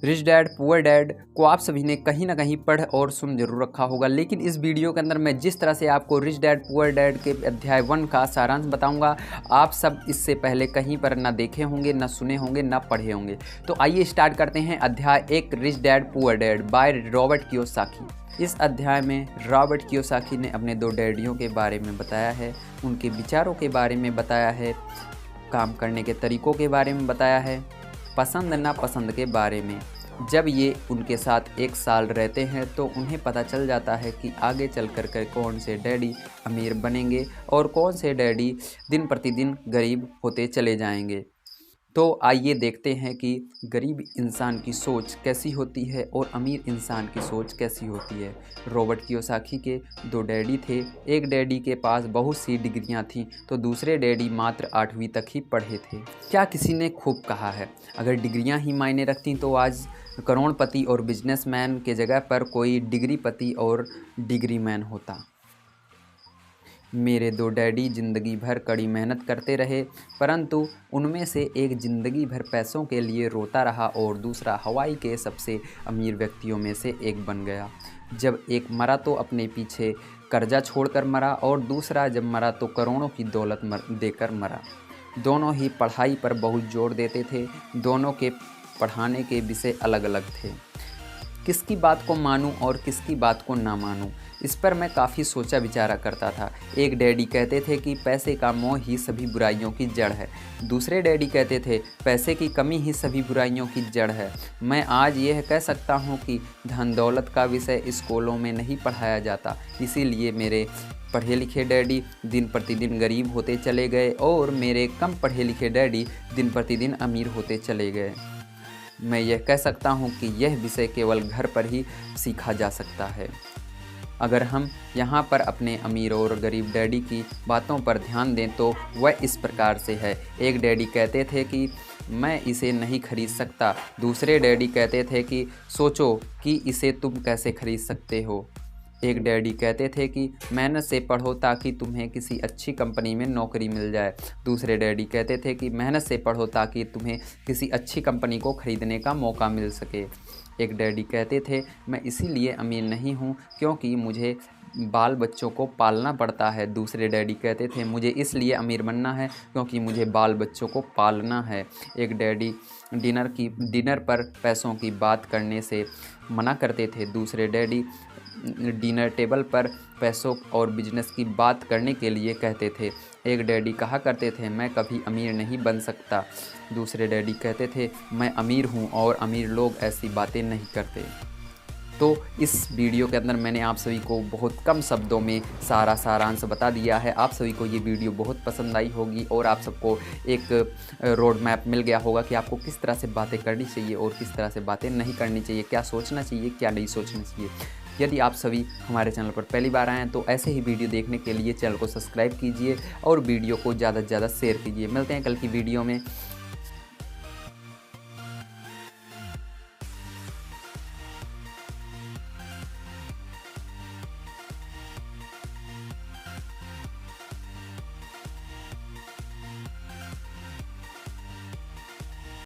Rich dad poor dad को आप सभी ने कहीं ना कहीं पढ़ और सुन जरूर रखा होगा, लेकिन इस वीडियो के अंदर मैं जिस तरह से आपको रिच डैड पुअर डैड के अध्याय 1 का सारांश बताऊंगा, आप सब इससे पहले कहीं पर ना देखे होंगे, ना सुने होंगे, ना पढ़े होंगे। तो आइए स्टार्ट करते हैं अध्याय 1 rich dad poor dad by Robert Kiyosaki. इस अध्याय में रॉबर्ट कियोसाकी ने अपने 2 डैडियों के बारे में बताया है, उनके विचारों के बारे में बताया है, काम करने के तरीक़ों के बारे में बताया है, पसंद नापसंद के बारे में। जब ये उनके साथ 1 साल रहते हैं तो उन्हें पता चल जाता है कि आगे चल कर कौन से डैडी अमीर बनेंगे और कौन से डैडी दिन प्रतिदिन गरीब होते चले जाएंगे। तो आइए देखते हैं कि गरीब इंसान की सोच कैसी होती है और अमीर इंसान की सोच कैसी होती है। रॉबर्ट कियोसाकी के 2 डैडी थे। एक डैडी के पास बहुत सी डिग्रियां थीं तो दूसरे डैडी मात्र 8वीं तक ही पढ़े थे। क्या किसी ने खूब कहा है, अगर डिग्रियां ही मायने रखती तो आज करोड़पति और बिजनेसमैन के जगह पर कोई डिग्रीपति और डिग्रीमैन होता। मेरे 2 डैडी ज़िंदगी भर कड़ी मेहनत करते रहे, परंतु उनमें से एक ज़िंदगी भर पैसों के लिए रोता रहा और दूसरा हवाई के सबसे अमीर व्यक्तियों में से एक बन गया। जब एक मरा तो अपने पीछे कर्जा छोड़कर मरा और दूसरा जब मरा तो करोड़ों की दौलत देकर मरा। दोनों ही पढ़ाई पर बहुत जोर देते थे, दोनों के पढ़ाने के विषय अलग अलग थे। किसकी बात को मानूं और किसकी बात को ना मानूं, इस पर मैं काफ़ी सोचा विचारा करता था। एक डैडी कहते थे कि पैसे का मोह ही सभी बुराइयों की जड़ है, दूसरे डैडी कहते थे पैसे की कमी ही सभी बुराइयों की जड़ है। मैं आज यह कह सकता हूँ कि धन दौलत का विषय स्कूलों में नहीं पढ़ाया जाता, इसीलिए मेरे पढ़े लिखे डैडी दिन प्रतिदिन गरीब होते चले गए और मेरे कम पढ़े लिखे डैडी दिन प्रतिदिन अमीर होते चले गए। मैं यह कह सकता हूँ कि यह विषय केवल घर पर ही सीखा जा सकता है। अगर हम यहाँ पर अपने अमीर और गरीब डैडी की बातों पर ध्यान दें तो वह इस प्रकार से है। एक डैडी कहते थे कि मैं इसे नहीं खरीद सकता, दूसरे डैडी कहते थे कि सोचो कि इसे तुम कैसे खरीद सकते हो। एक डैडी कहते थे कि मेहनत से पढ़ो ताकि तुम्हें किसी अच्छी कंपनी में नौकरी मिल जाए, दूसरे डैडी कहते थे कि मेहनत से पढ़ो ताकि तुम्हें किसी अच्छी कंपनी को खरीदने का मौका मिल सके। एक डैडी कहते थे मैं इसीलिए अमीर नहीं हूँ क्योंकि मुझे बाल बच्चों को पालना पड़ता है, दूसरे डैडी कहते थे मुझे इसलिए अमीर बनना है क्योंकि मुझे बाल बच्चों को पालना है। एक डैडी डिनर पर पैसों की बात करने से मना करते थे, दूसरे डैडी डिनर टेबल पर पैसों और बिजनेस की बात करने के लिए कहते थे। एक डैडी कहा करते थे मैं कभी अमीर नहीं बन सकता, दूसरे डैडी कहते थे मैं अमीर हूँ और अमीर लोग ऐसी बातें नहीं करते। तो इस वीडियो के अंदर मैंने आप सभी को बहुत कम शब्दों में सारा सारांश बता दिया है। आप सभी को ये वीडियो बहुत पसंद आई होगी और आप सबको एक रोड मैप मिल गया होगा कि आपको किस तरह से बातें करनी चाहिए और किस तरह से बातें नहीं करनी चाहिए, क्या सोचना चाहिए, क्या नहीं सोचना चाहिए। यदि आप सभी हमारे चैनल पर पहली बार आए हैं तो ऐसे ही वीडियो देखने के लिए चैनल को सब्सक्राइब कीजिए और वीडियो को ज़्यादा से ज़्यादा शेयर कीजिए। मिलते हैं कल की वीडियो में।